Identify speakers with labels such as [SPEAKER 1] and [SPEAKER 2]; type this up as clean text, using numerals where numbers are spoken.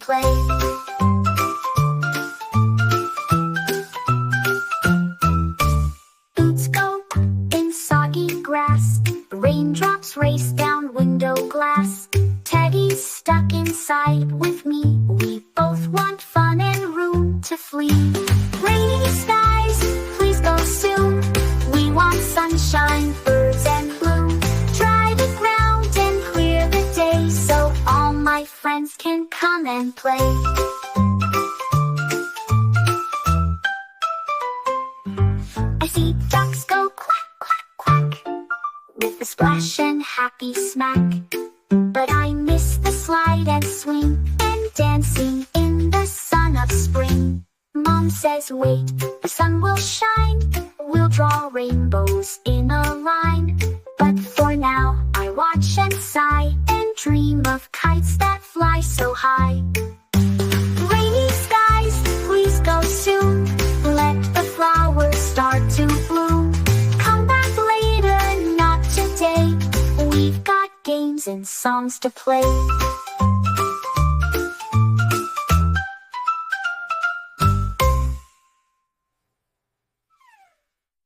[SPEAKER 1] play. Boots go in soggy grass, raindrops race down window glass. Teddy's stuck inside with me, we both want fun and room to flee. Rainy skies, please go soon, we want sunshine, birds and bloom. Dry the ground and clear the day, so all my friends can come and play. I see ducks go quack, quack, quack, with a splash and happy smack. But I miss the slide and swing, and dancing in the sun of spring. Mom says wait, the sun will shine, we'll draw rainbows in a line. But for now, I watch and sigh, and dream of kites that fly so high. Rainy skies, please go soon, let the flowers start to bloom. Come back later, not today, we've got games and songs to play.